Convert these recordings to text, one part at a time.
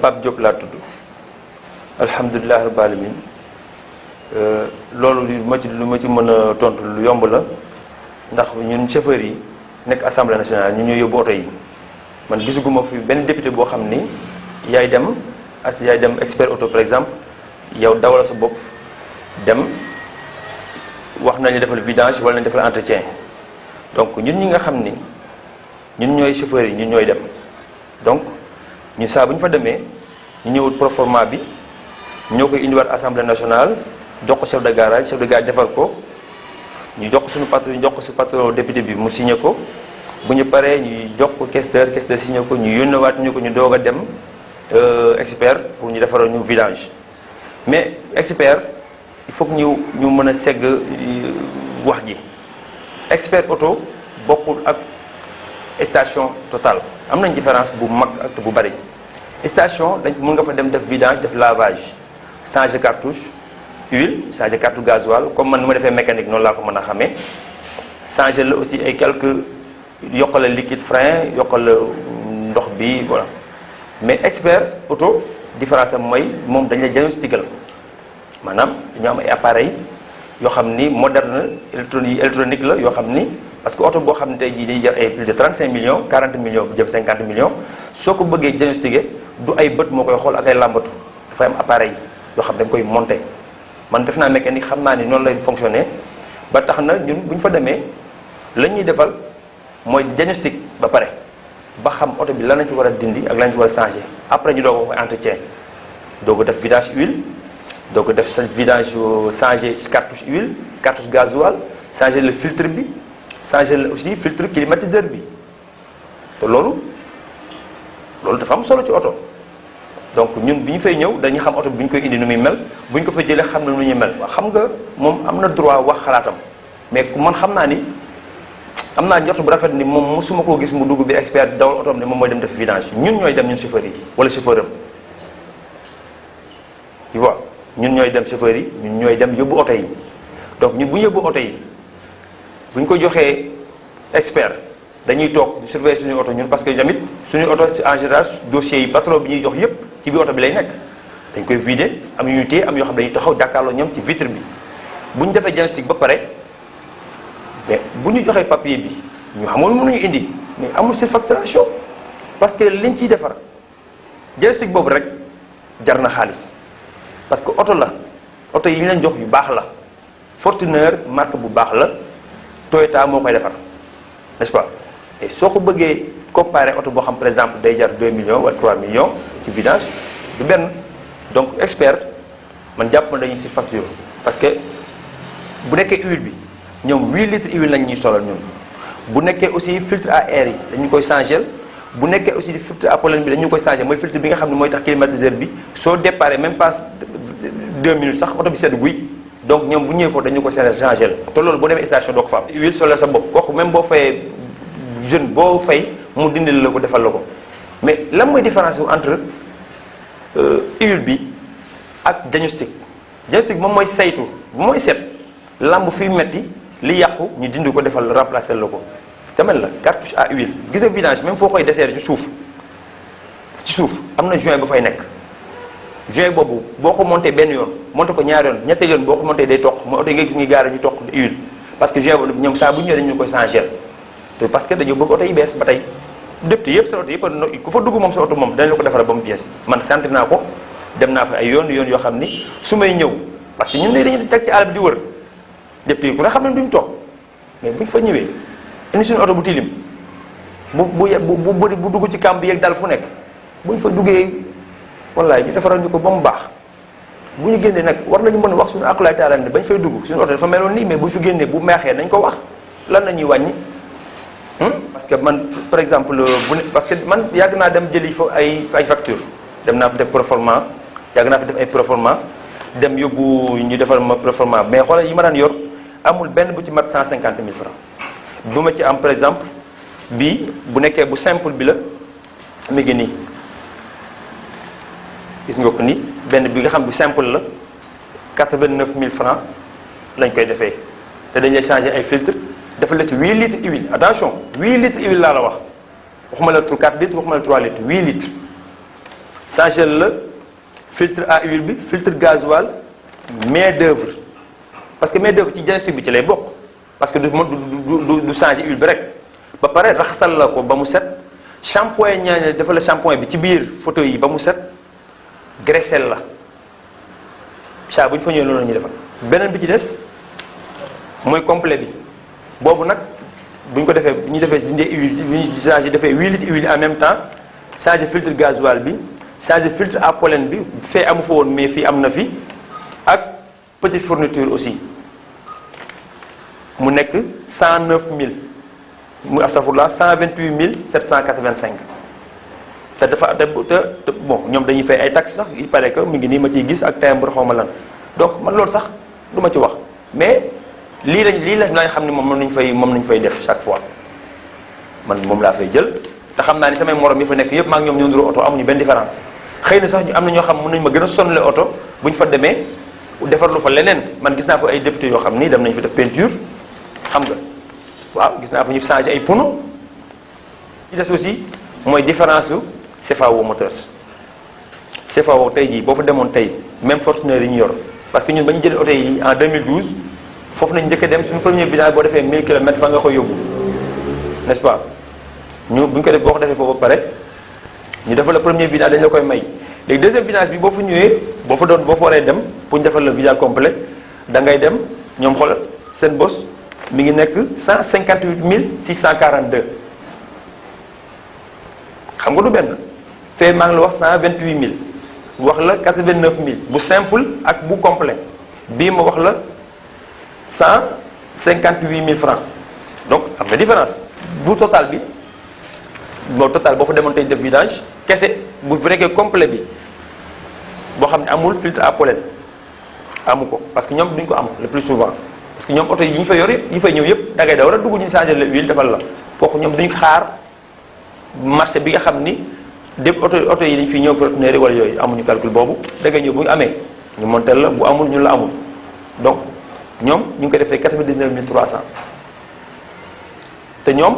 Pape Diop laa tudd alhamdulilah rabbil alamin loolu lu ma ci mën a tontu lu yomb la ndax ñun chauffeurs yi nekk assemblée nationale ñu ñoo yóbbu oto yi man gisuguma fi benn député boo xam ni yaay dem expert auto par exemple yow dawal sa bopp dem wax nañu defal vidange wala nañu defal entretien donc ñun ñi nga xam ni ñun ñooy chauffeurs yi ñun ñooy dem donc ñu saa bu ñu fa demee ñu ñëwul proforma bi ñoo koy indiwaat assemblée nationale jox ko chef de garage defar ko ñu jox ko suñu patron député bi mu signé ko bu ñu paree ñu jox ko questeur signé ko ñu yónnewaat ñu ko ñu doog a dem expert pour ñu defaral ñu vidange mais expert il faut que ñu mën a segg wax ji expert auto bokkul ak station Total am nañ différence bu mag ak bu bari station dañ mën nga fa dem def vidange def lavage changer cartouche huile changer cartouche gasoil comme man nu ma defee mécanique noonu laa ko mën a xamee changer la aussi ay quelques yokkal la liquide frein yokkal la ndox bi voilà mais expert auto différence am mooy moom dañ la diagnostiquer maanaam dañu am ay appareils yoo xam ni moderne électronique la yoo xam ni parce que oto boo xam ne tey jii day jar ay plus de 35 millions 40 millions jëm 50 millions soo ko bëggee diagnostiquer du ay bët moo koy xool ak ay làmbatu dafay am appareil yoo xam dañ koy monter man def naa mécanique xam naa ni noonu lay fonctionner ba tax na ñun bu ñu fa demee la ñuy defal mooy diagnostic ba pare ba xam oto bi lan lañ ci war a dindi ak lan lañ ci war a changer après ñu doog a entretien doog a def vidange huile doog a def sa vidange changer cartouche huile cartouche gasoil changer le filtre bi changer le aussi filtre climatiseur bi te loolu dafa am solo ci oto donc ñun bi ñu fay ñëw dañuy xam oto bi bu ñu koy indi nu muy mel bu ñu ko fa jëlee xam na nu ñuy mel xam nga moom am na droit wax xalaatam mais ku man xam naa ni am naa njort bu rafet ni moom mosuma koo gis mu dugg bi expert dawal otoom ne moom mooy dem def vidange ñun ñooy dem ñun chauffeurs yi wala chauffeur am tu vois ñun ñooy dem chauffeurs yi ñun ñooy dem yóbbu oto yi donc ñun bu ñu yóbbu oto yi bu ñu ko joxee expert dañuy toog di surveiller suñu oto ñun parce que tamit suñu oto en général dossiers yi patron bi ñuy jox yépp ci biir oto bi lay nekk dañ koy vider am yu ñuy téye am yoo xam dañuy taxaw jàkkaarloo ñoom ci vitre bi bu ñu defee diagnostic ba pare mais bu ñu joxee papier bi ñu xamul mënuñu indi mais amul surfacturation parce que liñ ciy defar diagnostic boobu rek jar na xaalis parce que oto la oto yi ñu leen jox yu baax la Fortuner marque bu baax la Toyota moo koy defar n'est-ce pas et soo ko bëggee comparer oto boo xam par exemple day jar 2 millions wala 3 millions ci vidange du benn donc expert man jàpp ma dañuy si facture parce que bu nekkee huile bi ñoom 8 litres huile lañ ñuy solal ñun bu nekkee aussi filtre à air yi dañu koy changer bu nekkee aussi filtre à pollen bi dañu koy changer mooy filtre bi nga xam ne mooy tax climatiseur bi soo déparé même pas 2 minutes sax oto bi sedd guy donc ñoom bu ñëwee foofu dañu ko changer te loolu boo demee station doo ko fa am huile solal sa bopp kooku même boo fayee jeune boo fay mu dindil la ko defal la ko mais lan mooy différence entre huile bi ak diagnostic moom mooy saytu bu mooy seet lamb fiy metti li yàqu ñu dindi ko defal remplacer la ko tamit la cartouche à huile gis nga vidange même foo koy desserrer ci suuf am na joint ba fay nekk joint boobu boo ko monté benn yoon monté ko ñaari yoon ñetteel yoon boo ko monté day toq mooy oto yi nga gis muy gaare ñu toq huile parce que joint boobu ñoom saa bu ñu ñëwee dañu koy changer te parce que dañoo bëgg oto yi bees ba tey dépp yëpp sa oto yëpp ku fa dugg moom sa oto moom dañ la ko defaral ba mu bees man sant naa ko dem naa fa ay yoon yoo xam ni su may ñëw parce que ñun ne dañuy teg ci àll bi di wër dépp yi ku ne xam ne duñ toog mais buñ fa ñëwee indi suñu oto bu tilim bu dugg ci kàmb bi yeeg dal fu nekk buñ fa duggee wallaay ñu defaral ñu ko ba mu baax bu ñu génnee nag war nañu mën a wax suñu akulaay taala ne bañ fay dugg suñu oto dafa meloon nii mais bu ñu fi génnee bu meexee nañ ko wax lan la ñuy wàññi parce que man par exemple parce que man yàgg naa dem jëli fa ay facture dem naa fa def proforma yàgg naa fa def ay proforma dem yóbbu ñu defal ma proforma mais xoolal yi ma daan yor amul benn bu ci mat 150 000 francs bu ma ci am par exemple bii bu nekkee bu simple bi la mi ngi nii gis nga ko ni benn bi nga xam bu simple la 89 000 francs lañ koy defee te dañ lay changer ay filtre dafa la ci 8 litres huile attention 8 litres huile laa la wax waxuma la 4 litres waxuma la 3 litres 8 litres changer la filtre à huile bi filtre gasoil main d'œuvre parce que main d'œuvre ci diagnostic bi ci lay bokk parce que du changer huile bi rek ba pare raxasal la ko ba mu set shampoing ñaane dafa la shampoing bi ci biir fauteuil yi ba mu set graissel la saa bu ñu fa ñëwee loolu la ñuy defal beneen bi ci des mooy complet bi boobu nag bu ñu ko defee bu ñu defee dindee huile bu ñu changé defee 8 litres huile en même temps changé filtre gasoil bi changé filtre à pollen bi fee amu fa woon mais fii am na fi ak petite fourniture aussi mu nekk 109000 mu astafurlah 128785 te dafa te bon ñoom dañuy fay ay taxes sax il paraît que mu ngi nii ma ciy gis ak timbre xaw ma lan donc man loolu sax du ma ci wax mais lii lañ xam ne moom nañu fay def chaque fois man moom laa fay jël te xam naa ni samay morom yi fa nekk yëpp maa ngi ñoom ñoo nduru oto amuñu benn différence xëy na sax ñu am na ñoo xam mën nañu ma gën a sonle oto bu ñu fa demee defar lu fa leneen man gis naa fa ay député yoo xam ni dem nañu fi def peinture xam nga waaw gis naa fa ñu changé ay pneus ci des aussi mooy différence su CFAO Motors CFAO tey jii boo fa demoon tey même Fortuner yi ñu yor parce que ñun ba ñu jëlee oto yi en 2012 foofu nañu njëkk a dem suñu premier village boo defee 1000 kilomètres fa nga koy yóbbu n'est-ce pas ñu bu ñu ko def boo ko defee foofu ba pare ñu defal la premier village dañu la koy may léegi deuxième village bi boo fa ñëwee boo fa waree dem pour ñu defal la village complet da ngay dem ñoom xoolal seen bos mi ngi nekk 158642 xam nga du benn fee maa ngi la wax 128000 wax la 89000 bu simple ak bu complet bii ma wax la 158000 francs donc am na différence bu total bi boo total boo fa demoon tey def vidange kese bu fekkee complet bi boo xam ne amul filtre à pollen amu ko parce que ñoom duñ ko am le plus souvent parce que ñoom oto yi ñu fay yor yëpp yi fay ñëw yëpp da ngay daw rek dugg ñu changer la huile defal la kooku ñoom duñ xaar marché bi nga xam ni dépp oto yi dañ fiy ñëw Fortuner wala yooyu amuñu calcul boobu da ngay ñëw bu ñu amee ñu montel la bu amul ñun la amul donc ñoom ñu ngi ko defee 99300 te ñoom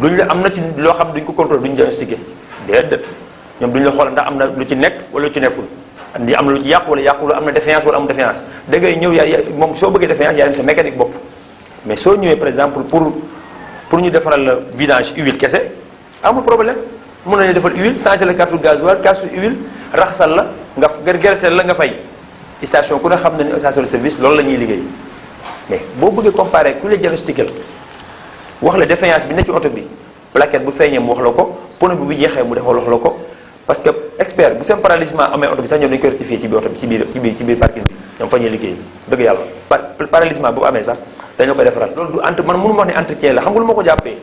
duñ la am na ci loo xam duñ ko contrôler duñ diagnostiqué déedéet ñoom duñ la xool ndax am na lu ci nekk wala lu ci nekkul di am na lu ci yàqu wala yàqu am na défaillance wala amul défaillance da ngay ñëw yaa moom soo bëggee défaillance yaa dem sa mécanique bopp mais soo ñëwee par exemple pour ñu defaral la vidange huile kese amul problème mën nañu defal huile changer la carte gasoil carte huile raxasal la nga gergersel la nga fay station ku ne xam na ne station de service loolu la ñuy liggéey mais boo bëggee comparer ku la diagnostiqué wax la défaillance bi ne ci oto bi plaquette bu feeñee mu wax la ko pneu bi bu jeexee mu defal wax la ko parce que expert bu seen paralysement amee oto bi sax ñoom dañu koy rectifier ci biir oto bi ci biir parking bi ñoom fa ñuy liggéey dëgg yàlla paralysement bu amee sax dañoo koy defaral loolu du man mënu ma wax ne entretien la xam nga lu ma ko jàppee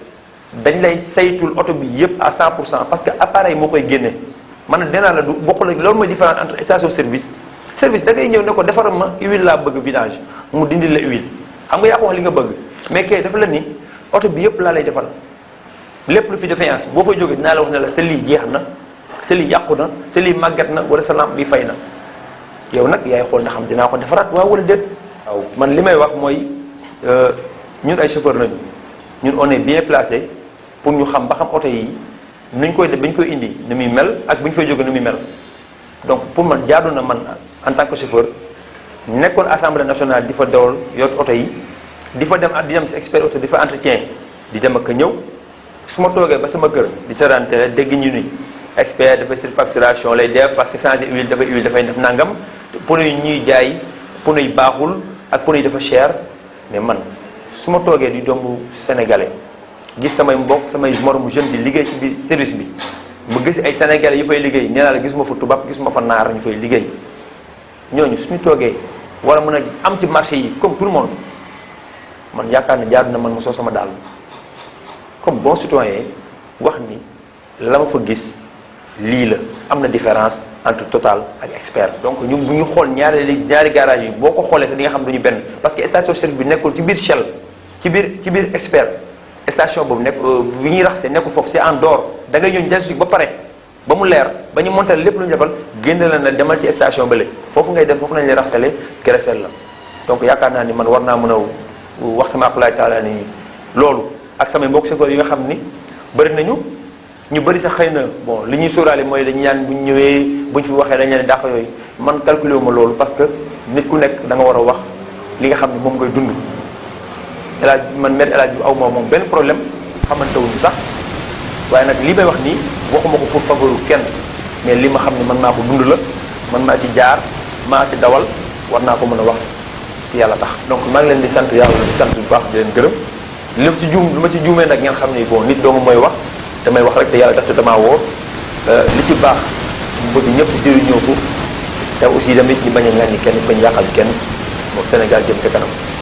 dañ lay saytul oto bi yépp à 100% parce que appareil moo koy génne man nee naa la du bokkul ak loolu mooy différence entre station service da ngay ñëw ne ko defaral ma huile laa bëgg vidange mu dindi la huile xam nga yaa ko wax li nga bëgg mais kay dafa la ni oto bi yépp laa lay defal lépp lu fi défaillance boo fay jógee dinaa la wax ne la sa lii jeex na sa lii yàqu na sa lii màggat na wala sa lampe bi fay na yow nag yaay xool na xam dinaa ko defaraat waaw wala déet waaw man li may wax mooy ñun ay chauffeur lañu ñun on est bien placé pour ñu xam ba xam oto yi nuñ koy def ba ñu koy indi ni muy mel ak bu ñu fay jógee ni muy mel donc pour man jaadu na man en tant que chauffeur nekkoon assemblée nationale di fa dawal yor oto yi di fa dem di dem si expert oto di fa entretien di dem ak ñëw su ma toogee ba sama kër di seetaan télé dégg ñu ni expert dafay surfacturation lay def parce que changer huile dafay def nangam pneu yi ñuy jaay pneu yi baaxul ak pneu yi dafa cher mais man su ma toogee di doomu sénégalais gis samay mbokk samay moromu jeune di liggéey ci biir service bi mu gis ay sénégalais yu fay liggéey nee naa la gisuma fa tubaab gisuma fa naar ñu fay liggéey ñooñu suñu toogee war a mën a am ci marché yi comme tout le monde man yaakaar ne jaadu na man mu soo sama daal comme bon citoyen wax ni la ma fa gis lii la am na différence entre Total ak expert donc ñu bu ñu xool ñaari garage yi boo ko xoolee sax di nga xam duñu benn parce que station service bi nekkul ci biir Shell ci biir expert station boobu nekk bi ñuy raxasee nekkul foofu c'est en dehors da ngay ñëw diagnostic ba pare ba mu leer ba ñu montal lépp lu ñu defal génne la na demal ci station bële foofu ngay dem foofu nañ lay raxasale graissel la donc yaakaar naa ni man war naa mën a wax sama akulaay taala ni loolu ak samay mbokk chauffeur yi nga xam ni bëri nañu ñu bëri sax xëy na bon li ñuy sóoraale mooy dañu ñaan bu ñu ñëwee bu ñu fi waxee dañu leen dàq yooyu man calculé wu ma loolu parce que nit ku nekk da nga war a wax li nga xam ne moom ngay dund. El Hadj man Me El Hadj aw ma moom benn problème xamante wuñu sax waaye nag li may wax nii waxuma ko pour fagaru kenn mais li ma xam ne man maa ko dund la man maa ci jaar maa ci dawal war naa ko mën a wax yàlla tax. donc maa ngi leen di sant yàlla di sant bu baax di leen gërëm li ma ci juum lu ma ci juumee nag ngeen xam ni bon nit doomu mooy wax damay wax rek te yàlla tax te damaa wóor li ci baax mu bëgg ñëpp jëriñoo ko te aussi tamit ñu bañ a ŋàññi kenn bañ yàqal kenn moom Sénégal jëm ca kanam.